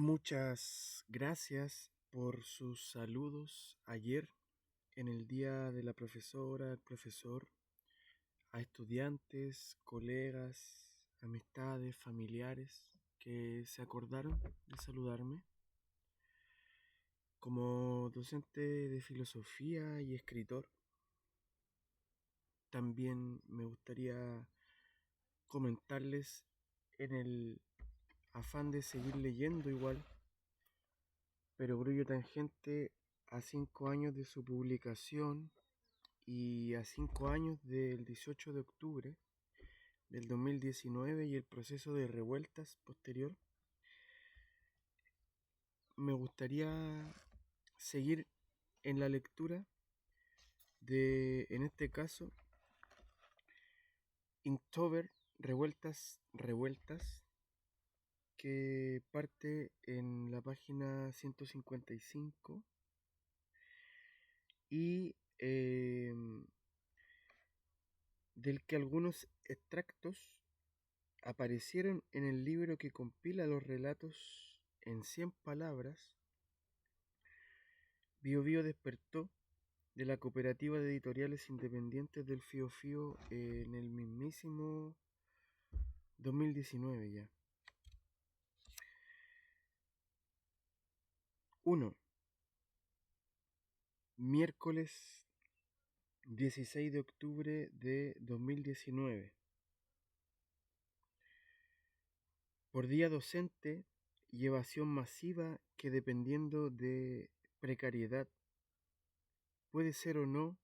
Muchas gracias por sus saludos ayer en el día de la profesora, el profesor, a estudiantes, colegas, amistades, familiares que se acordaron de saludarme. Como docente de filosofía y escritor, también me gustaría comentarles en el afán de seguir leyendo igual, pero Brullo Tangente a 5 años de su publicación y a 5 años del 18 de octubre del 2019 y el proceso de revueltas posterior, me gustaría seguir en la lectura de, en este caso, Inktober, Revueltas, que parte en la página 155 y del que algunos extractos aparecieron en el libro que compila los relatos en 100 palabras. Bio Bio despertó de la Cooperativa de Editoriales Independientes del Fiofío en el mismísimo 2019 ya. 1. Miércoles 16 de octubre de 2019. Por día docente y evasión masiva que dependiendo de precariedad puede ser o no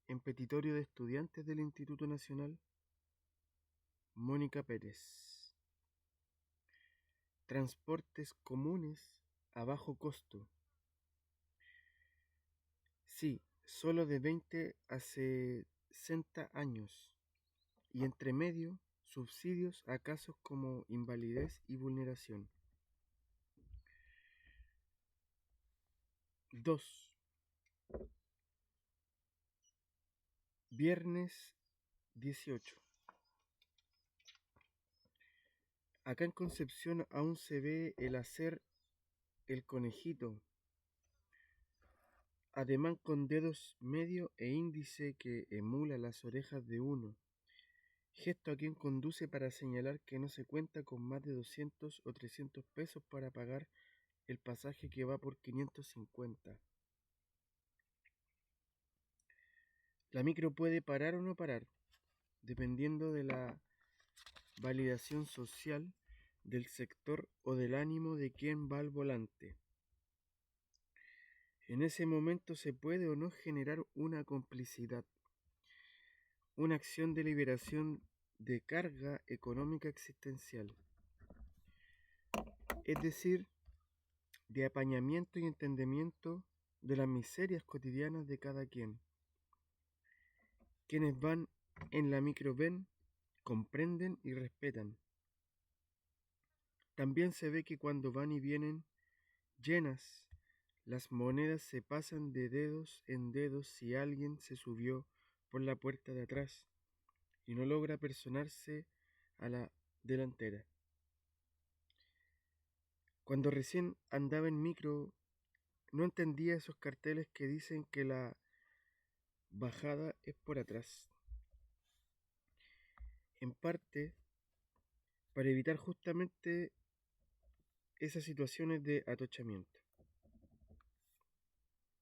en petitorio de estudiantes del Instituto Nacional. Mónica Pérez. Transportes comunes a bajo costo. Sí, solo de 20 a 60 años. Y entre medio, subsidios a casos como invalidez y vulneración. 2. Viernes 18. Acá en Concepción aún se ve el hacer el conejito, ademán con dedos medio e índice que emula las orejas de uno, gesto a quien conduce para señalar que no se cuenta con más de 200 o 300 pesos para pagar el pasaje que va por 550. La micro puede parar o no parar, dependiendo de la validación social del sector o del ánimo de quien va al volante. En ese momento se puede o no generar una complicidad, una acción de liberación de carga económica existencial, es decir, de apañamiento y entendimiento de las miserias cotidianas de cada quien. Quienes van en la micro ven, comprenden y respetan. También se ve que cuando van y vienen llenas, las monedas se pasan de dedos en dedos si alguien se subió por la puerta de atrás y no logra personarse a la delantera. Cuando recién andaba en micro, no entendía esos carteles que dicen que la bajada es por atrás. En parte, para evitar justamente esas situaciones de atochamiento.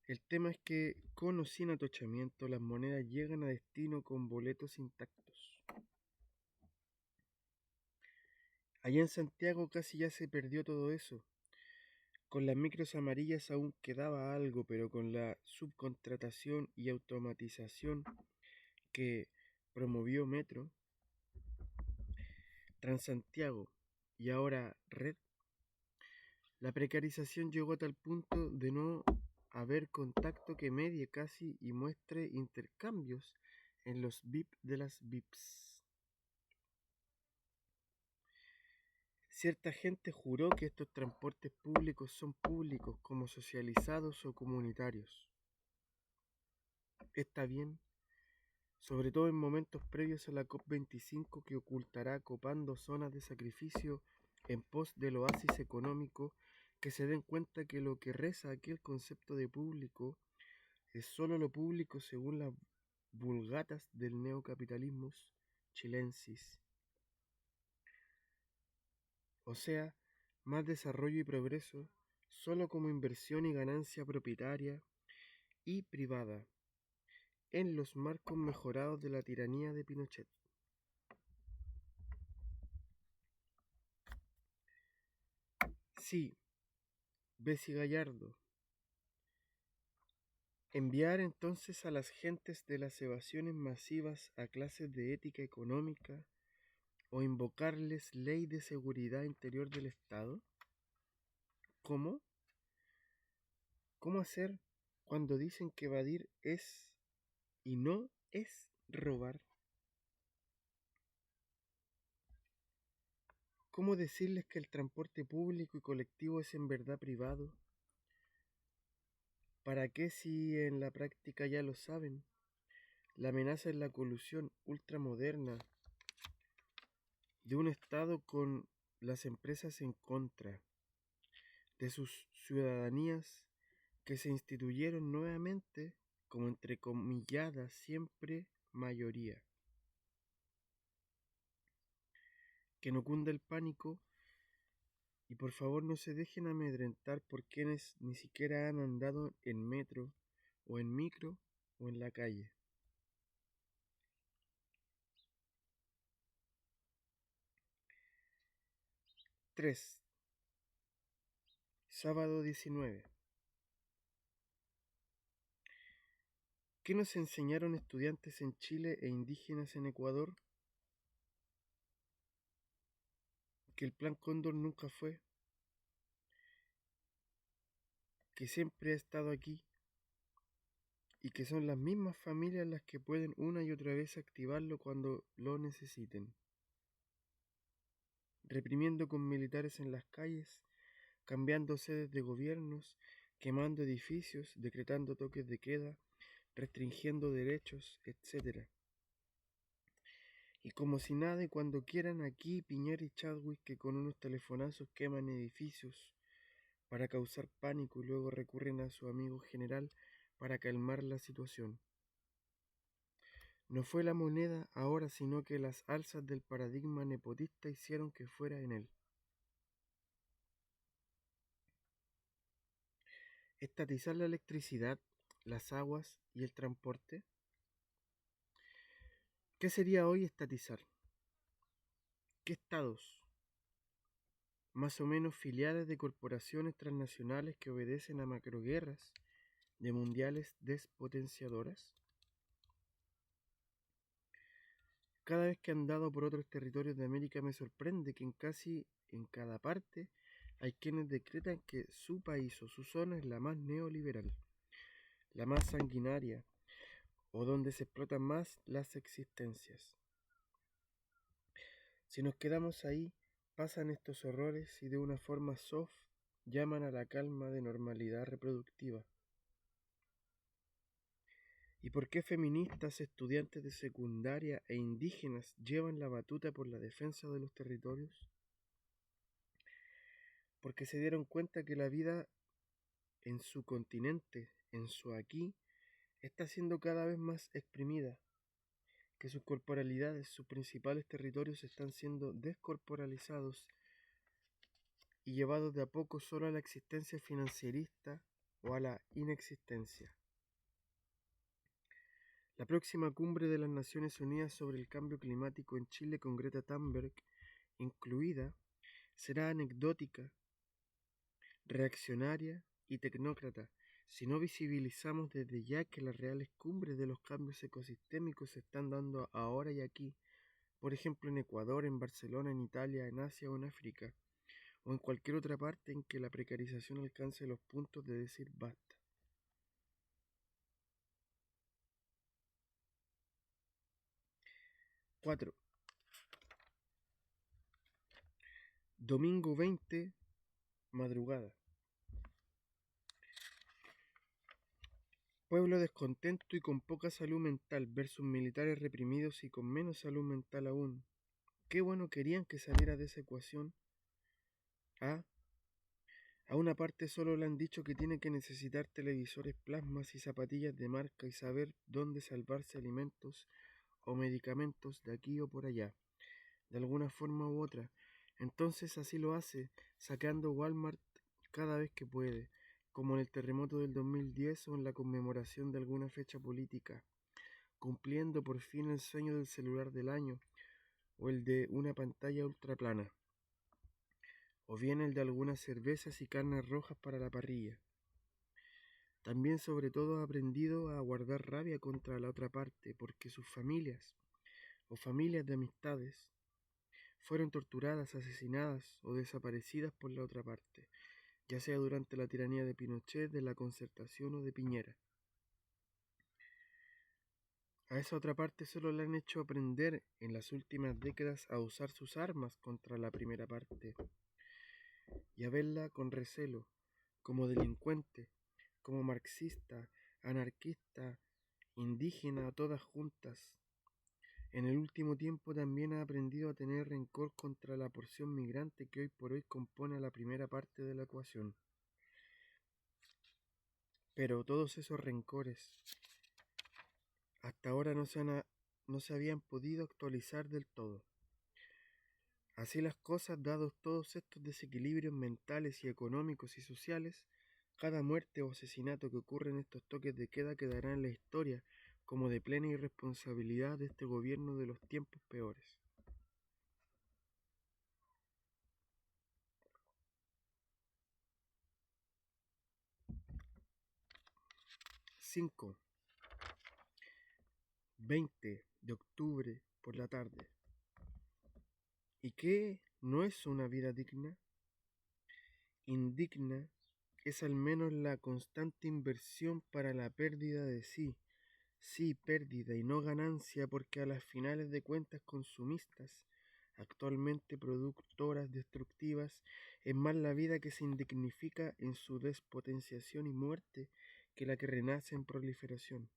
El tema es que, con o sin atochamiento, las monedas llegan a destino con boletos intactos. Allá en Santiago casi ya se perdió todo eso. Con las micros amarillas aún quedaba algo, pero con la subcontratación y automatización que promovió Metro, Transantiago y ahora Red, la precarización llegó a tal punto de no haber contacto que medie casi y muestre intercambios en los VIP de las VIPs. Cierta gente juró que estos transportes públicos son públicos como socializados o comunitarios. Está bien, sobre todo en momentos previos a la COP25 que ocultará copando zonas de sacrificio en pos del oasis económico que se den cuenta que lo que reza aquel concepto de público es solo lo público según las vulgatas del neocapitalismo chilensis. O sea, más desarrollo y progreso solo como inversión y ganancia propietaria y privada en los marcos mejorados de la tiranía de Pinochet. Sí, Bessie Gallardo. Enviar entonces a las gentes de las evasiones masivas a clases de ética económica o invocarles ley de seguridad interior del Estado. ¿Cómo? ¿Cómo hacer cuando dicen que evadir es y no es robar? ¿Cómo decirles que el transporte público y colectivo es en verdad privado? ¿Para qué si en la práctica ya lo saben? La amenaza es la colusión ultramoderna de un Estado con las empresas en contra de sus ciudadanías que se instituyeron nuevamente como entrecomillada siempre mayoría. Que no cunda el pánico y por favor no se dejen amedrentar por quienes ni siquiera han andado en metro o en micro o en la calle. Tres. Sábado 19. ¿Qué nos enseñaron estudiantes en Chile e indígenas en Ecuador? Que el Plan Cóndor nunca fue, que siempre ha estado aquí y que son las mismas familias las que pueden una y otra vez activarlo cuando lo necesiten. Reprimiendo con militares en las calles, cambiando sedes de gobiernos, quemando edificios, decretando toques de queda, restringiendo derechos, etc. Y como si nada y cuando quieran aquí Piñera y Chadwick que con unos telefonazos queman edificios para causar pánico y luego recurren a su amigo general para calmar la situación. No fue la moneda ahora, sino que las alzas del paradigma nepotista hicieron que fuera en él. Estatizar la electricidad, las aguas y el transporte. ¿Qué sería hoy estatizar? ¿Qué estados? Más o menos filiales de corporaciones transnacionales que obedecen a macroguerras de mundiales despotenciadoras. Cada vez que he andado por otros territorios de América me sorprende que casi en cada parte hay quienes decretan que su país o su zona es la más neoliberal, la más sanguinaria o donde se explotan más las existencias. Si nos quedamos ahí, pasan estos horrores y de una forma soft llaman a la calma de normalidad reproductiva. ¿Y por qué feministas, estudiantes de secundaria e indígenas llevan la batuta por la defensa de los territorios? Porque se dieron cuenta que la vida en su continente, en su aquí, está siendo cada vez más exprimida, que sus corporalidades, sus principales territorios están siendo descorporalizados y llevados de a poco solo a la existencia financierista o a la inexistencia. La próxima cumbre de las Naciones Unidas sobre el cambio climático en Chile con Greta Thunberg incluida será anecdótica, reaccionaria y tecnócrata si no visibilizamos desde ya que las reales cumbres de los cambios ecosistémicos se están dando ahora y aquí, por ejemplo en Ecuador, en Barcelona, en Italia, en Asia o en África, o en cualquier otra parte en que la precarización alcance los puntos de decir basta. Cuatro. Domingo 20, madrugada. Pueblo descontento y con poca salud mental versus militares reprimidos y con menos salud mental aún. Qué bueno querían que saliera de esa ecuación. ¿Ah? A una parte solo le han dicho que tiene que necesitar televisores plasmas y zapatillas de marca y saber dónde salvarse alimentos o medicamentos de aquí o por allá, de alguna forma u otra. Entonces así lo hace, sacando Walmart cada vez que puede, como en el terremoto del 2010 o en la conmemoración de alguna fecha política, cumpliendo por fin el sueño del celular del año o el de una pantalla ultraplana, o bien el de algunas cervezas y carnes rojas para la parrilla. También sobre todo ha aprendido a guardar rabia contra la otra parte, porque sus familias o familias de amistades fueron torturadas, asesinadas o desaparecidas por la otra parte, ya sea durante la tiranía de Pinochet, de la Concertación o de Piñera. A esa otra parte solo le han hecho aprender en las últimas décadas a usar sus armas contra la primera parte y a verla con recelo, como delincuente, como marxista, anarquista, indígena, todas juntas. En el último tiempo también ha aprendido a tener rencor contra la porción migrante que hoy por hoy compone la primera parte de la ecuación. Pero todos esos rencores hasta ahora no se habían podido actualizar del todo. Así las cosas, dados todos estos desequilibrios mentales y económicos y sociales, cada muerte o asesinato que ocurre en estos toques de queda quedará en la historia como de plena irresponsabilidad de este gobierno de los tiempos peores. 5. 20 de octubre por la tarde. ¿Y qué no es una vida digna? Indigna es al menos la constante inversión para la pérdida de sí, sí pérdida y no ganancia, porque a las finales de cuentas consumistas, actualmente productoras destructivas, es más la vida que se indignifica en su despotenciación y muerte que la que renace en proliferación.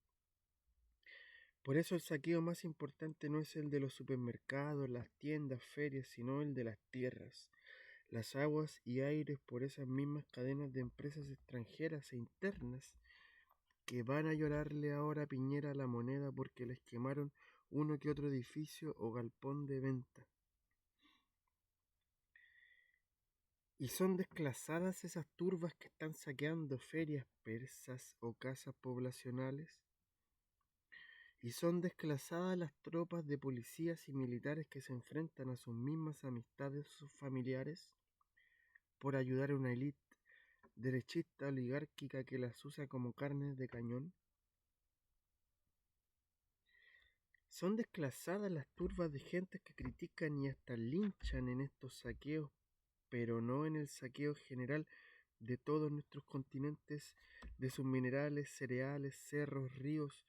Por eso el saqueo más importante no es el de los supermercados, las tiendas, ferias, sino el de las tierras, las aguas y aires por esas mismas cadenas de empresas extranjeras e internas que van a llorarle ahora a Piñera la moneda porque les quemaron uno que otro edificio o galpón de venta. Y son desclasadas esas turbas que están saqueando ferias persas o casas poblacionales. Y son desclasadas las tropas de policías y militares que se enfrentan a sus mismas amistades, sus familiares, por ayudar a una élite derechista oligárquica que las usa como carnes de cañón. Son desclasadas las turbas de gentes que critican y hasta linchan en estos saqueos, pero no en el saqueo general de todos nuestros continentes, de sus minerales, cereales, cerros, ríos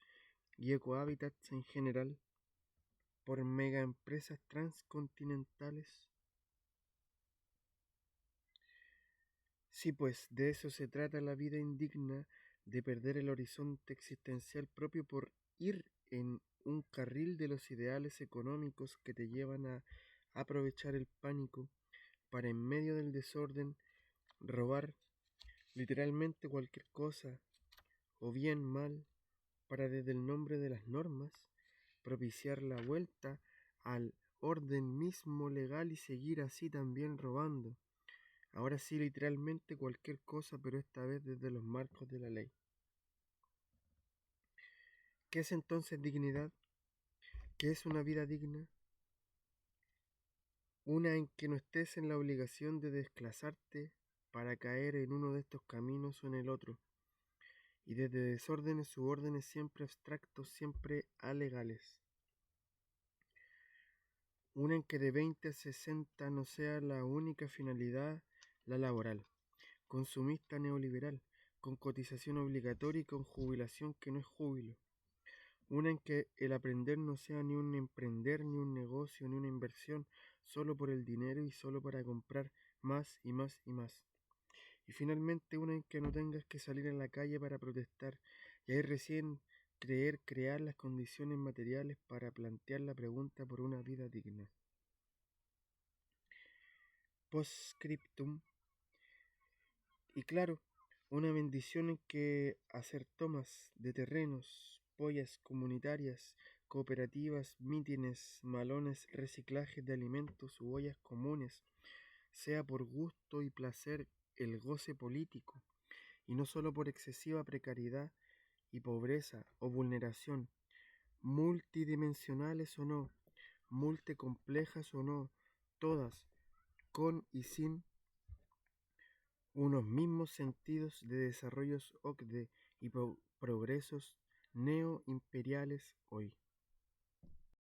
y ecohábitats en general, por megaempresas transcontinentales. Sí, pues de eso se trata la vida indigna, de perder el horizonte existencial propio por ir en un carril de los ideales económicos que te llevan a aprovechar el pánico para en medio del desorden robar literalmente cualquier cosa, o bien mal, para desde el nombre de las normas propiciar la vuelta al orden mismo legal y seguir así también robando. Ahora sí, literalmente cualquier cosa, pero esta vez desde los marcos de la ley. ¿Qué es entonces dignidad? ¿Qué es una vida digna? Una en que no estés en la obligación de desclasarte para caer en uno de estos caminos o en el otro, y desde desórdenes u órdenes siempre abstractos, siempre alegales. Una en que de 20 a 60 no sea la única finalidad la laboral, consumista neoliberal, con cotización obligatoria y con jubilación que no es júbilo. Una en que el aprender no sea ni un emprender, ni un negocio, ni una inversión, solo por el dinero y solo para comprar más y más y más. Y finalmente una en que no tengas que salir a la calle para protestar, y ahí recién crear las condiciones materiales para plantear la pregunta por una vida digna. Postscriptum. Y claro, una bendición en que hacer tomas de terrenos, pollas comunitarias, cooperativas, mítines, malones, reciclajes de alimentos u ollas comunes, sea por gusto y placer el goce político, y no solo por excesiva precariedad y pobreza o vulneración, multidimensionales o no, multicomplejas o no, todas, con y sin unos mismos sentidos de desarrollos OCDE y progresos neoimperiales hoy.